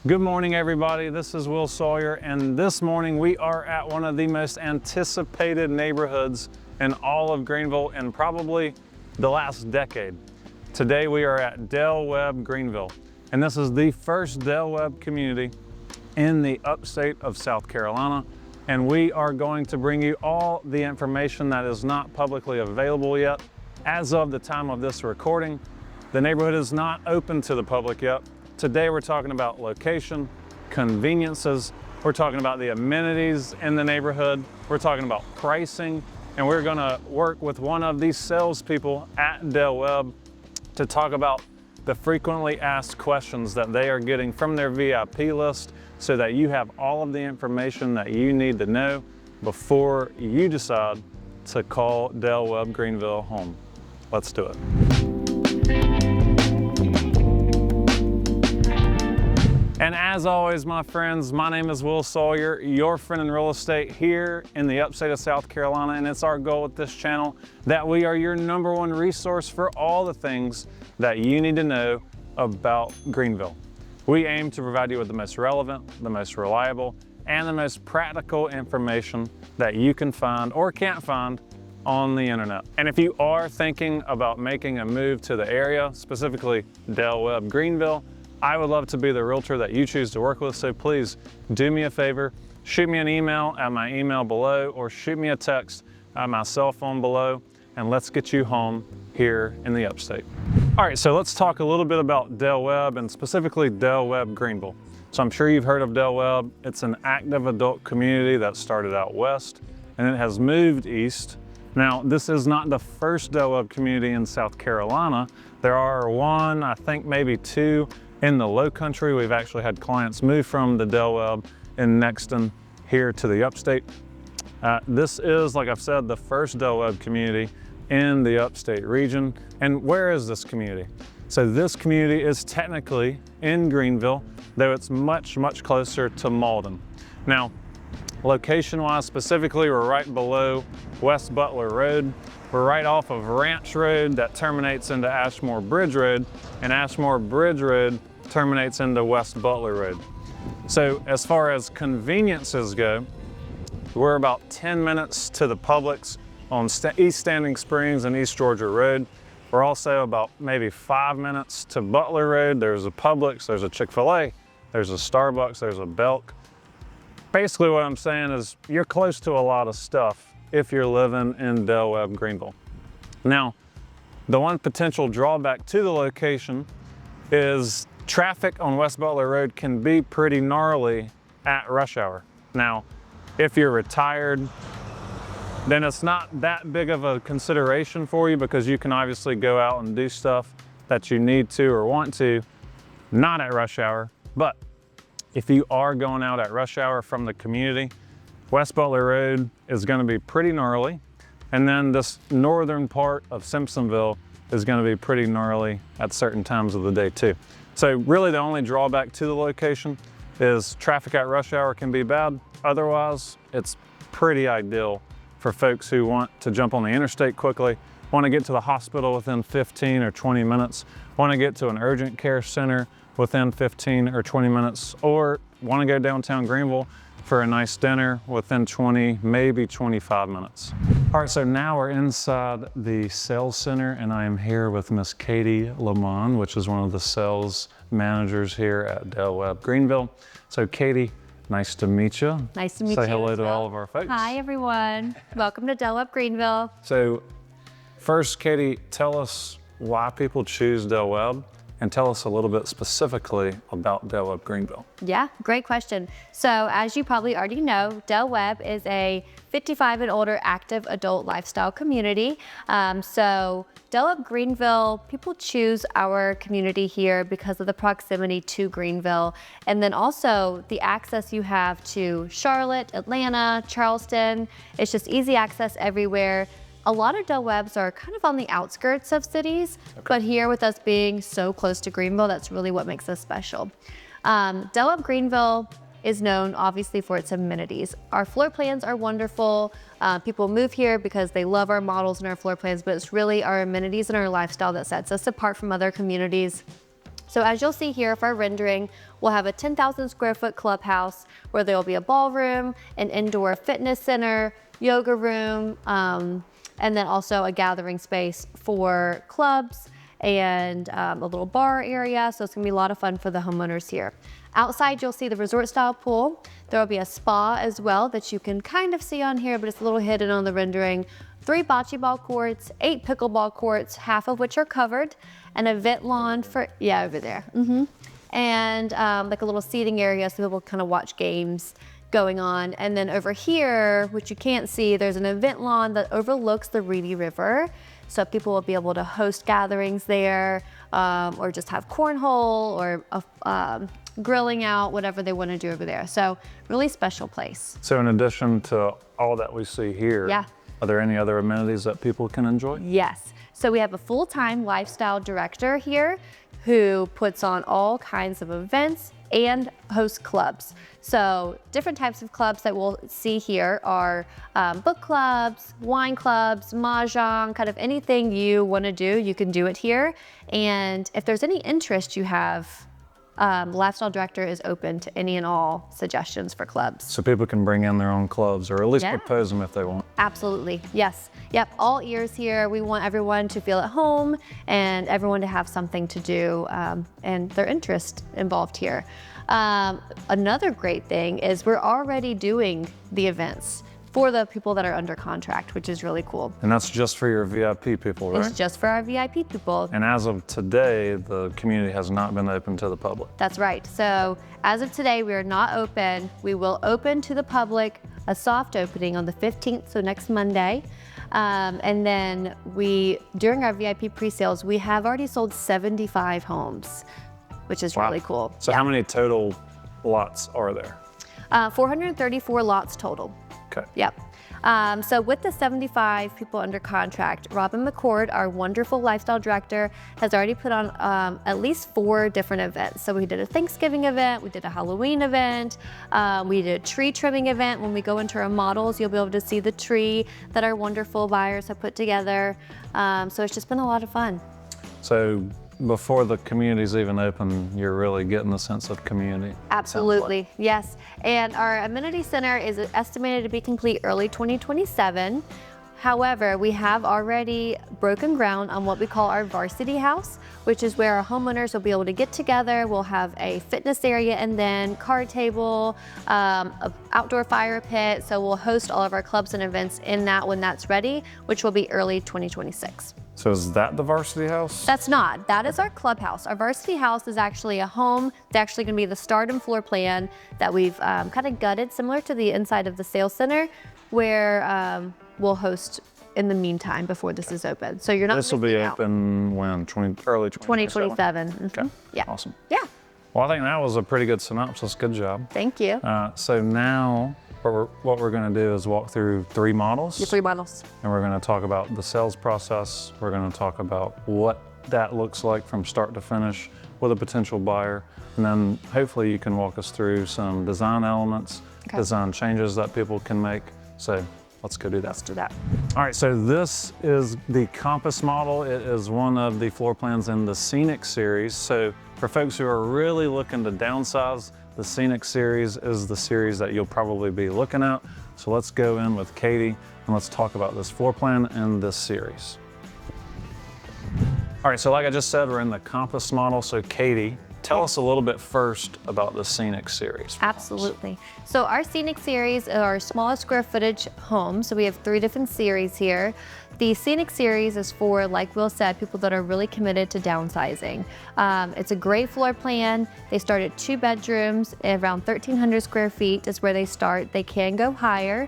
Good morning, everybody. This is Will Sawyer, and this morning we are at one of the most anticipated neighborhoods in all of Greenville and probably the last decade. Today we are at Webb Greenville, and this is the first Webb community in the upstate of South Carolina, and we are going to bring you all the information that is not publicly available yet. As of the time of this recording, the neighborhood is not open to the public yet. Today we're talking about location, conveniences, we're talking about the amenities in the neighborhood, we're talking about pricing, and we're gonna work with one of these salespeople at Webb to talk about the frequently asked questions that they are getting from their VIP list so that you have all of the information that you need to know before you decide to call Webb Greenville home. Let's do it. And as always, my friends, my name is Will Sawyer, your friend in real estate here in the upstate of South Carolina, and it's our goal with this channel that we are your #1 resource for all the things that you need to know about Greenville. We aim to provide you with the most relevant, the most reliable, and the most practical information that you can find or can't find on the internet. And if you are thinking about making a move to the area, specifically Webb Greenville, I would love to be the realtor that you choose to work with, so please do me a favor, shoot me an email at my email below or shoot me a text at my cell phone below, and let's get you home here in the upstate. All right, so let's talk a little bit about Webb and specifically Webb Greenville. So I'm sure you've heard of Webb. It's an active adult community that started out west and it has moved east. Now, this is not the first Webb community in South Carolina. There are one, I think maybe two, in the low country. We've actually had clients move from the Webb in Nexton here to the upstate. This is, like I've said, the first Webb community in the upstate region. And where is this community? So this community is technically in Greenville, though it's much, much closer to Malden. Now, location-wise, specifically, we're right below West Butler Road. We're right off of Ranch Road that terminates into Ashmore Bridge Road, and Ashmore Bridge Road terminates into West Butler Road. So as far as conveniences go, we're about 10 minutes to the Publix on East Standing Springs and East Georgia Road. We're also about maybe 5 minutes to Butler Road. There's a Publix, there's a Chick-fil-A, there's a Starbucks, there's a Belk. Basically what I'm saying is you're close to a lot of stuff if you're living in Webb Greenville. Now, the one potential drawback to the location is traffic on West Butler Road can be pretty gnarly at rush hour. Now, if you're retired, then it's not that big of a consideration for you because you can obviously go out and do stuff that you need to or want to, not at rush hour. But if you are going out at rush hour from the community, West Butler Road is going to be pretty gnarly. And then this northern part of Simpsonville is going to be pretty gnarly at certain times of the day too. So really the only drawback to the location is traffic at rush hour can be bad. Otherwise, it's pretty ideal for folks who want to jump on the interstate quickly, want to get to the hospital within 15 or 20 minutes, want to get to an urgent care center within 15 or 20 minutes, or want to go downtown Greenville for a nice dinner within 20, maybe 25 minutes. All right, so now we're inside the sales center and I am here with Miss Katie Lamont, which is one of the sales managers here at Webb Greenville. So Katie, nice to meet you. Nice to meet you. Say hello to all of our folks. Hi, everyone. Welcome to Webb Greenville. So first, Katie, tell us why people choose Webb and tell us a little bit specifically about Webb Greenville. Yeah, great question. So as you probably already know, Webb is a 55 and older active adult lifestyle community. So Webb Greenville, people choose our community here because of the proximity to Greenville. And then also the access you have to Charlotte, Atlanta, Charleston. It's just easy access everywhere. A lot of Webbs are kind of on the outskirts of cities, but here with us being so close to Greenville, that's really what makes us special. Webb Greenville is known obviously for its amenities. Our floor plans are wonderful. People move here because they love our models and our floor plans, but it's really our amenities and our lifestyle that sets us apart from other communities. So as you'll see here for our rendering, we'll have a 10,000 square foot clubhouse where there'll be a ballroom, an indoor fitness center, yoga room, and then also a gathering space for clubs and a little bar area. So it's gonna be a lot of fun for the homeowners here. Outside, you'll see the resort style pool. There will be a spa as well that you can kind of see on here, but it's a little hidden on the rendering. 3 bocce ball courts, 8 pickleball courts, half of which are covered, and a vent lawn for, yeah, over there. And like a little seating area so people kind of watch games going on. And then over here, which you can't see, there's an event lawn that overlooks the Reedy River. So people will be able to host gatherings there, or just have cornhole or grilling out, whatever they want to do over there. So really special place. So in addition to all that we see here, Yeah. are there any other amenities that people can enjoy? Yes. So we have a full-time lifestyle director here who puts on all kinds of events and hosts clubs. So different types of clubs that we'll see here are book clubs, wine clubs, mahjong, kind of anything you want to do, you can do it here. And if there's any interest you have, the lifestyle director is open to any and all suggestions for clubs. So people can bring in their own clubs or at least Yeah. propose them if they want. Absolutely, yes. Yep, all ears here. We want everyone to feel at home and everyone to have something to do and their interest involved here. Another great thing is we're already doing the events for the people that are under contract, which is really cool. And that's just for your VIP people, right? It's just for our VIP people. And as of today, the community has not been open to the public. That's right. So as of today, we are not open. We will open to the public, a soft opening on the 15th, so next Monday. And then during our VIP pre-sales, we have already sold 75 homes, which is really cool. So how many total lots are there? 434 lots total. Okay. Yep. So with the 75 people under contract, Robin McCord, our wonderful lifestyle director, has already put on at least 4 different events. So we did a Thanksgiving event, we did a Halloween event, we did a tree trimming event. When we go into our models, you'll be able to see the tree that our wonderful buyers have put together. So it's just been a lot of fun. So before the community's even open, you're really getting the sense of community. Absolutely, yes. And our amenity center is estimated to be complete early 2027. However, we have already broken ground on what we call our varsity house, which is where our homeowners will be able to get together. We'll have a fitness area and then card table, an outdoor fire pit. So we'll host all of our clubs and events in that when that's ready, which will be early 2026. So is that the varsity house? That's not. That is our clubhouse. Our varsity house is actually a home. It's actually going to be the stardom floor plan that we've kind of gutted, similar to the inside of the sales center, where we'll host in the meantime before this is open. So you're not This will be missing out. open when? Early 2027? 2027. Okay. Yeah. Awesome. Yeah. Well, I think that was a pretty good synopsis. Good job. Thank you. So now what we're going to do is walk through 3 models. Your 3 models. And we're going to talk about the sales process. We're going to talk about what that looks like from start to finish with a potential buyer. And then hopefully you can walk us through some design elements, design changes that people can make. So let's go do that. Let's do that. All right, so this is the Compass model. It is one of the floor plans in the Scenic series. So for folks who are really looking to downsize, the Scenic series is the series that you'll probably be looking at. So let's go in with Katie and let's talk about this floor plan and this series. All right, so like I just said, we're in the Compass model. So Katie, tell us a little bit first about the Scenic series. Absolutely. So our Scenic series are our smallest square footage homes. So we have 3 different series here. The Scenic series is for, like Will said, people that are really committed to downsizing. It's a great floor plan. They start at 2 bedrooms, around 1,300 square feet is where they start. They can go higher.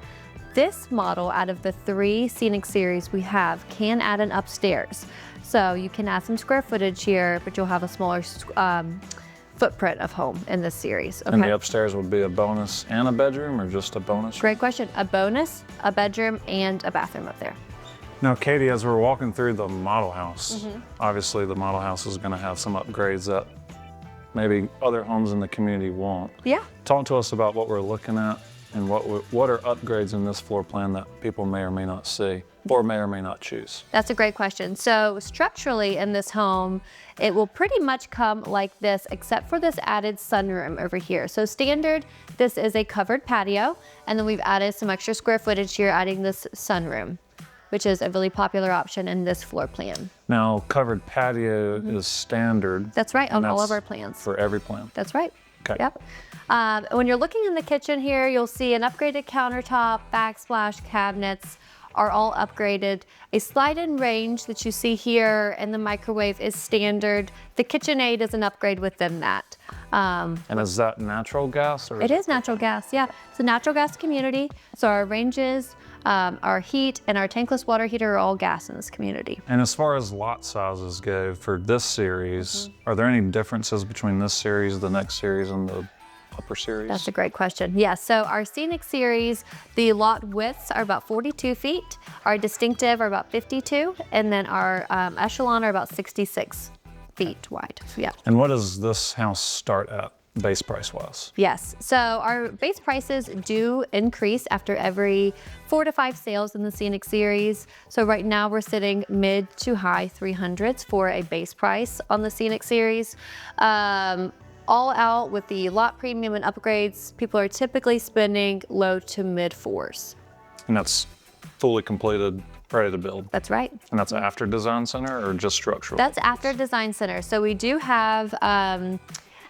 This model, out of the 3 Scenic series we have, can add an upstairs. So you can add some square footage here, but you'll have a smaller footprint of home in this series. Okay? And the upstairs would be a bonus and a bedroom, or just a bonus? Great question. A bonus, a bedroom, and a bathroom up there. Now, Katie, as we're walking through the model house, obviously the model house is going to have some upgrades that maybe other homes in the community want. Yeah. Talk to us about what we're looking at And what are upgrades in this floor plan that people may or may not see or may or may not choose? That's a great question. So structurally in this home, it will pretty much come like this, except for this added sunroom over here. So standard, this is a covered patio, and then we've added some extra square footage here, adding this sunroom, which is a really popular option in this floor plan. Now, covered patio is standard. That's right, on all of our plans. For every plan. That's right. Okay. Yep. When you're looking in the kitchen here, you'll see an upgraded countertop, backsplash cabinets are all upgraded. A slide-in range that you see here and the microwave is standard. The KitchenAid is an upgrade within that. And is that natural gas? Or It is natural gas, yeah. It's a natural gas community. So our ranges, our heat, and our tankless water heater are all gas in this community. And as far as lot sizes go for this series, are there any differences between this series, the next series, and the upper series? That's a great question. Yes, so our Scenic series, the lot widths are about 42 feet, our Distinctive are about 52, and then our Echelon are about 66 feet wide, yeah. And what does this house start at, base price wise? Yes, so our base prices do increase after every 4 to 5 sales in the Scenic series. So right now we're sitting mid to high 300s for a base price on the Scenic series. All out with the lot premium and upgrades, people are typically spending low to mid 4s. And that's fully completed, ready to build? That's right. And that's after Design Center or just structural? That's after Design Center. So we do have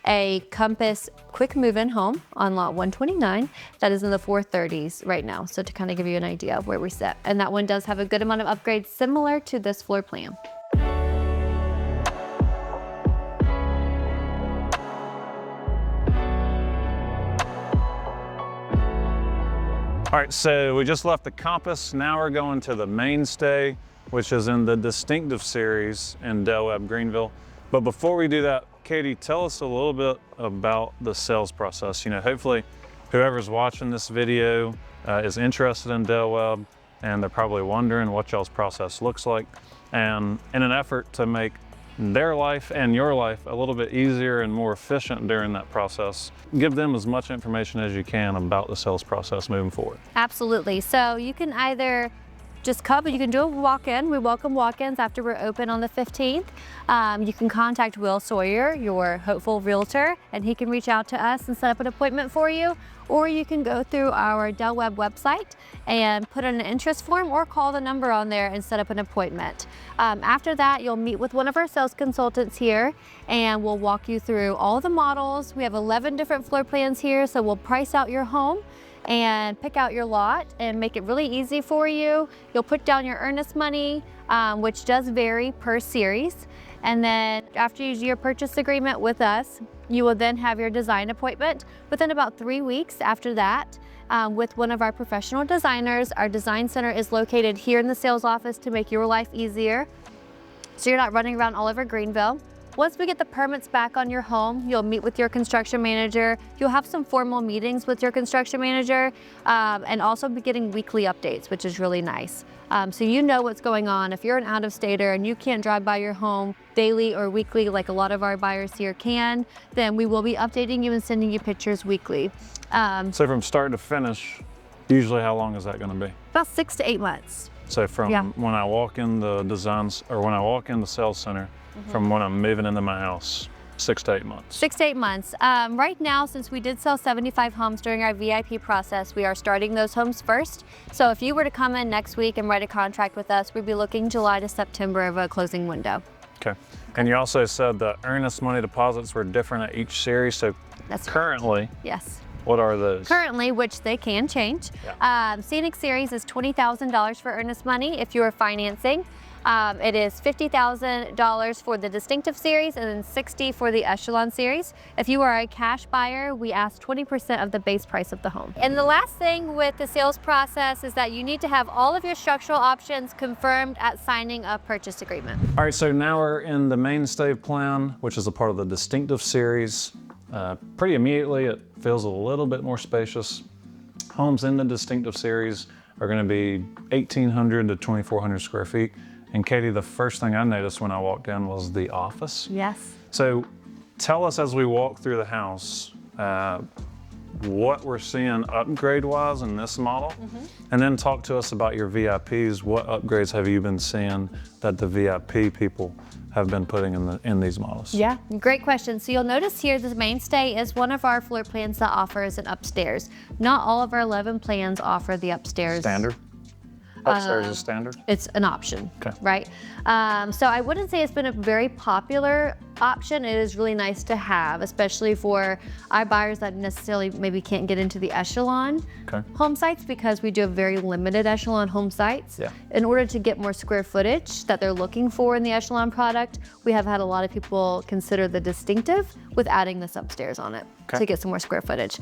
a Compass quick move-in home on lot 129 that is in the 430s right now. So to kind of give you an idea of where we sit. And that one does have a good amount of upgrades similar to this floor plan. All right, so we just left the Compass. Now we're going to the Mainstay, which is in the Distinctive series in Webb Greenville. But before we do that, Katie, tell us a little bit about the sales process. You know, hopefully whoever's watching this video is interested in Webb, and they're probably wondering what y'all's process looks like. And in an effort to make their life and your life a little bit easier and more efficient during that process, give them as much information as you can about the sales process moving forward. Absolutely. So you can either just come, you can do a walk-in. We welcome walk-ins after we're open on the 15th. You can contact Will Sawyer, your hopeful realtor, and he can reach out to us and set up an appointment for you. Or you can go through our Webb website and put in an interest form or call the number on there and set up an appointment. After that, you'll meet with one of our sales consultants here and we'll walk you through all the models. We have 11 different floor plans here, so we'll price out your home and pick out your lot and make it really easy for you. You'll put down your earnest money, which does vary per series. And then after you do your purchase agreement with us, you will then have your design appointment within about 3 weeks after that with one of our professional designers. Our design center is located here in the sales office to make your life easier, so you're not running around all over Greenville. Once we get the permits back on your home, you'll meet with your construction manager. You'll have some formal meetings with your construction manager and also be getting weekly updates, which is really nice. So you know what's going on. If you're an out-of-stater and you can't drive by your home daily or weekly like a lot of our buyers here can, then we will be updating you and sending you pictures weekly. So from start to finish, usually how long is that going to be? About 6 to 8 months. So from when I walk in the designs, or when I walk in the sales center, from when I'm moving into my house, 6 to 8 months. 6 to 8 months. Right now, since we did sell 75 homes during our VIP process, we are starting those homes first. So if you were to come in next week and write a contract with us, we'd be looking July to September of a closing window. Okay. And you also said the earnest money deposits were different at each series. So That's currently, yes. What are those? Currently, which they can change. Yeah. Scenic Series is $20,000 for earnest money if you are financing. It is $50,000 for the Distinctive Series and then $60,000 for the Echelon Series. If you are a cash buyer, we ask 20% of the base price of the home. And the last thing with the sales process is that you need to have all of your structural options confirmed at signing a purchase agreement. All right, so now we're in the Mainstay plan, which is a part of the Distinctive Series. Pretty immediately, it feels a little bit more spacious. Homes in the Distinctive Series are going to be 1,800 to 2,400 square feet. And Katie, the first thing I noticed when I walked in was the office. Yes. So tell us, as we walk through the house, what we're seeing upgrade-wise in this model, and then talk to us about your VIPs. What upgrades have you been seeing that the VIP people have been putting in these models? Yeah, great question. So you'll notice here the mainstay is one of our floor plans that offers an upstairs. Not all of our 11 plans offer the upstairs. Standard? Upstairs is standard? It's an option, Okay. right? So I wouldn't say it's been a very popular option. It is really nice to have, especially for our buyers that necessarily maybe can't get into the Echelon home sites, because we do have very limited Echelon home sites. Yeah. In order to get more square footage that they're looking for in the Echelon product, we have had a lot of people consider the distinctive with adding this upstairs on it to get some more square footage.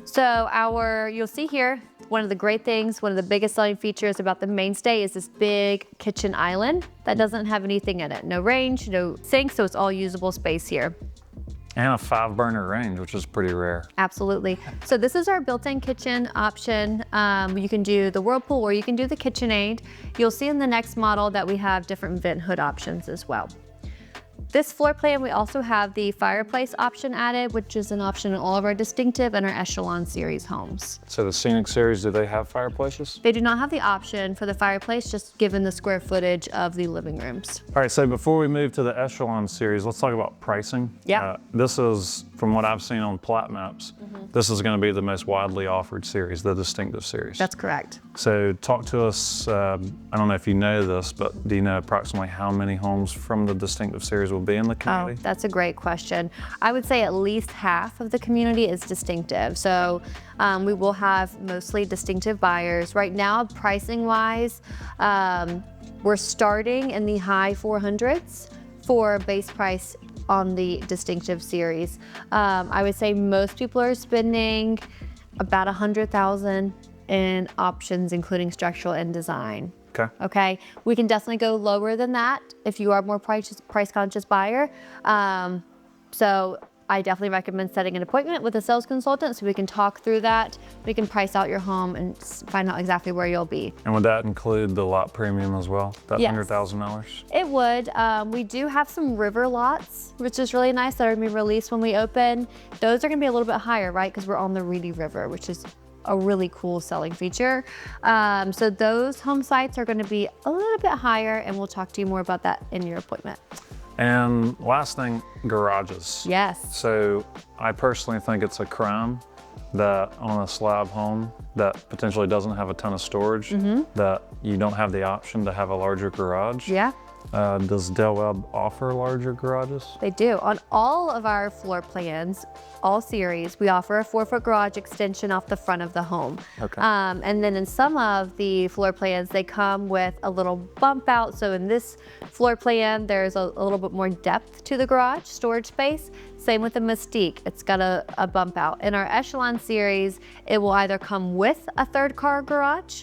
So you'll see here, one of the great things, one of the biggest selling features about the mainstay is this big kitchen island that doesn't have anything in it. No range, no sink, so it's all usable space here. And a 5-burner range, which is pretty rare. Absolutely. So this is our built-in kitchen option. You can do the Whirlpool or you can do the KitchenAid. You'll see in the next model that we have different vent hood options as well. This floor plan, we also have the fireplace option added, which is an option in all of our distinctive and our Echelon series homes. So the Scenic series, do they have fireplaces? They do not have the option for the fireplace, just given the square footage of the living rooms. All right, so before we move to the Echelon series, let's talk about pricing. Yeah. This is, from what I've seen on plat maps, this is going to be the most widely offered series, the distinctive series. That's correct. So talk to us, I don't know if you know this, but do you know approximately how many homes from the distinctive series will be in the community? Oh, that's a great question. I would say at least half of the community is distinctive. So we will have mostly distinctive buyers. Right now, pricing wise, we're starting in the high 400s for base price on the distinctive series. I would say most people are spending about $100,000 in options, including structural and design. Okay, we can definitely go lower than that if you are more price conscious buyer. So I definitely recommend setting an appointment with a sales consultant so we can talk through that. We can price out your home and find out exactly where you'll be. And would that include the lot premium as well, that $100,000? It would. We do have some river lots, which is really nice, that are gonna be released when we open. Those are gonna be a little bit higher, right? Because we're on the Reedy River, which is a really cool selling feature. So those home sites are going to be a little bit higher, and we'll talk to you more about that in your appointment. And last thing, garages. Yes. So I personally think it's a crime that on a slab home that potentially doesn't have a ton of storage, that you don't have the option to have a larger garage. Yeah. Does Del Webb offer larger garages? They do. On all of our floor plans, all series, we offer a 4-foot garage extension off the front of the home. Okay. And then in some of the floor plans, they come with a little bump out. So in this floor plan, there's a little bit more depth to the garage storage space. Same with the Mystique, it's got a bump out. In our Echelon series, it will either come with a 3rd car garage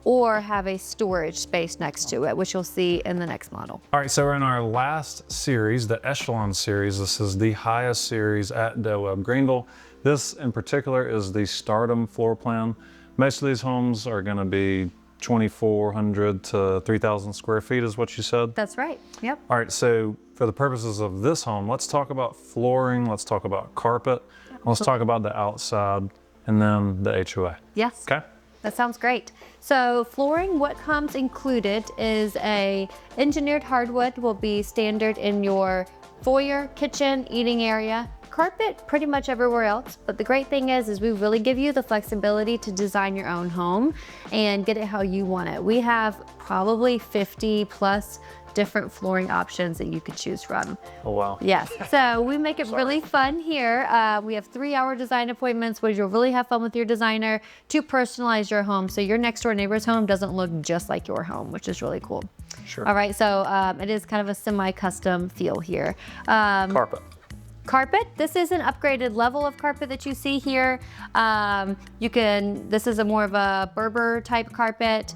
or have a storage space next to it, which you'll see in the next model. All right, so we're in our last series, the Echelon series. This is the highest series at Webb Greenville. This in particular is the Stardom floor plan. Most of these homes are gonna be 2,400 to 3,000 square feet is what you said? That's right, yep. All right, so for the purposes of this home, let's talk about flooring, let's talk about carpet, let's talk about the outside, and then the HOA. Yes. Okay. That sounds great. So flooring, what comes included is a engineered hardwood will be standard in your foyer, kitchen, eating area. Carpet pretty much everywhere else, but the great thing is we really give you the flexibility to design your own home and get it how you want it. We have probably 50 plus different flooring options that you could choose from. Oh, wow. Yes, so we make it really fun here. We have 3-hour design appointments where you'll really have fun with your designer to personalize your home so your next door neighbor's home doesn't look just like your home, which is really cool. Sure. All right, so it is kind of a semi-custom feel here. Carpet. Carpet, this is an upgraded level of carpet that you see here. This is a more of a Berber type carpet.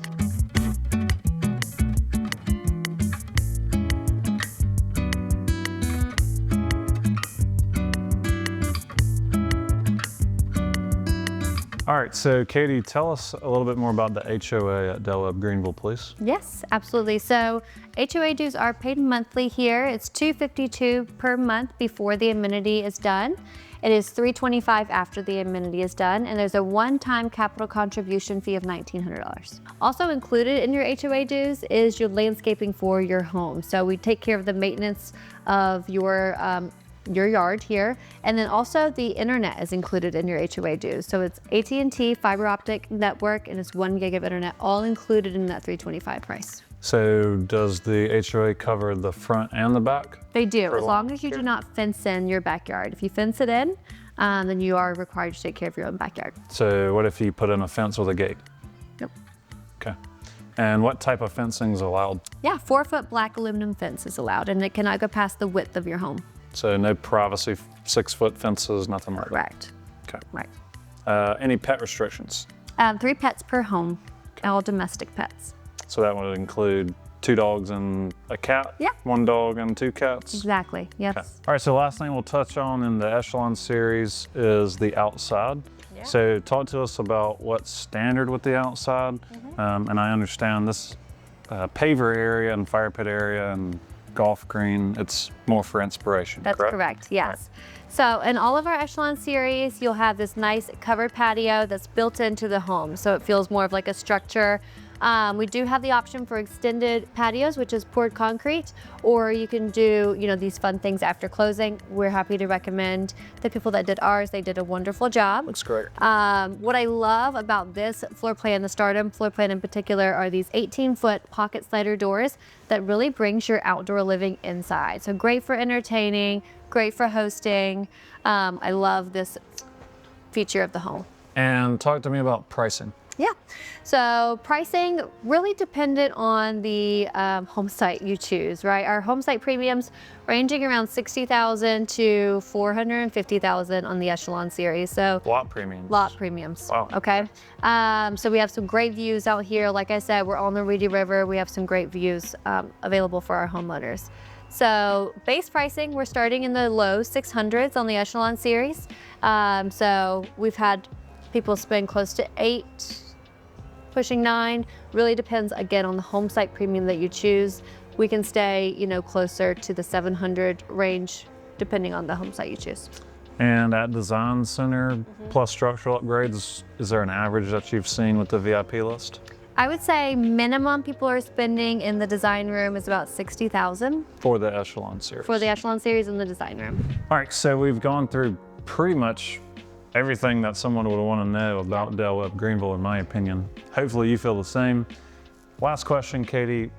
All right, so Katie, tell us a little bit more about the HOA at Del Webb Greenville, please. Yes, absolutely. So HOA dues are paid monthly here. It's $252 per month before the amenity is done. It is $325 after the amenity is done, and there's a one-time capital contribution fee of $1,900. Also included in your HOA dues is your landscaping for your home. So we take care of the maintenance of your yard here, and then also the internet is included in your HOA dues. So it's AT&T fiber optic network, and it's 1 gig of internet, all included in that $325 price. So does the HOA cover the front and the back? They do, as long as you do not fence in your backyard. If you fence it in, then you are required to take care of your own backyard. So what if you put in a fence with a gate? Yep. Okay. And what type of fencing is allowed? Yeah, 4-foot black aluminum fence is allowed, and it cannot go past the width of your home. So no privacy, 6-foot fences, nothing like that? Correct. Okay. Right. Any pet restrictions? 3 pets per home, all domestic pets. So that would include 2 dogs and a cat? Yeah. 1 dog and 2 cats? Exactly, yes. Okay. All right, so the last thing we'll touch on in the Echelon series is the outside. Yeah. So talk to us about what's standard with the outside. And I understand this paver area and fire pit area and golf green, it's more for inspiration, That's correct, yes. Right. So in all of our Echelon series, you'll have this nice covered patio that's built into the home, so it feels more of like a structure. We do have the option for extended patios, which is poured concrete, or you can do, these fun things after closing. We're happy to recommend the people that did ours. They did a wonderful job. Looks great. What I love about this floor plan, the Stardom floor plan in particular, are these 18-foot pocket slider doors that really brings your outdoor living inside. So great for entertaining, great for hosting. I love this feature of the home. And talk to me about pricing. Yeah, so pricing really dependent on the home site you choose, right? Our home site premiums ranging around $60,000 to $450,000 on the Echelon series. So lot premiums. Lot premiums. Wow. Okay. So we have some great views out here. Like I said, we're on the Reedy River. We have some great views available for our homeowners. So base pricing, we're starting in the low 600s on the Echelon series. So we've had people spend close to 8, pushing 9. Really depends again on the home site premium that you choose. We can stay, closer to the 700 range depending on the home site you choose. And at Design Center plus structural upgrades, is there an average that you've seen with the VIP list? I would say minimum people are spending in the design room is about $60,000. For the Echelon series? For the Echelon series in the design room. All right, so we've gone through pretty much everything that someone would want to know about Webb Greenville, in my opinion. Hopefully you feel the same. Last question, Katie.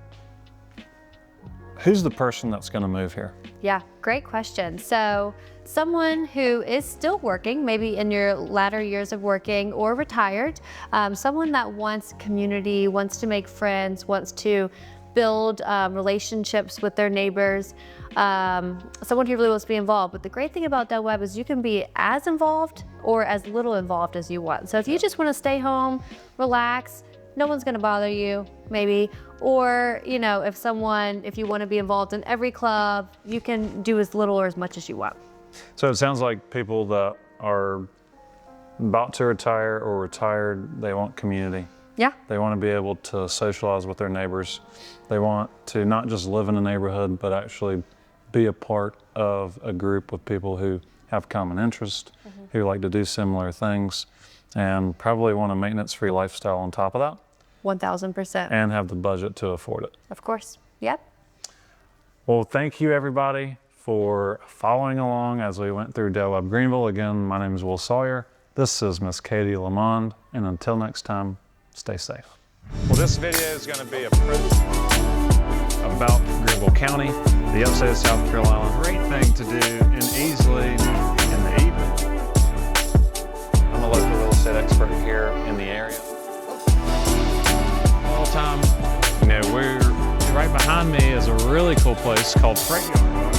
Who's the person that's going to move here? Yeah, great question. So someone who is still working, maybe in your latter years of working or retired, someone that wants community, wants to make friends, wants to build relationships with their neighbors, someone who really wants to be involved. But the great thing about Webb is you can be as involved or as little involved as you want. So if you just want to stay home, relax, no one's going to bother you, maybe. Or, if you want to be involved in every club, you can do as little or as much as you want. So it sounds like people that are about to retire or retired, they want community. Yeah. They want to be able to socialize with their neighbors. They want to not just live in a neighborhood, but actually be a part of a group with people who have common interest, who like to do similar things, and probably want a maintenance-free lifestyle on top of that. 1,000%. And have the budget to afford it. Of course. Yep. Well, thank you everybody for following along as we went through Webb Greenville. Again, my name is Will Sawyer. This is Miss Katie Lamond, and until next time, stay safe. Well, this video is going to be a about Greenville County, the upstate of South Carolina. Great thing to do and easily in the evening. I'm a local real estate expert here in the area. All the time, we're right behind me is a really cool place called Freight Yard.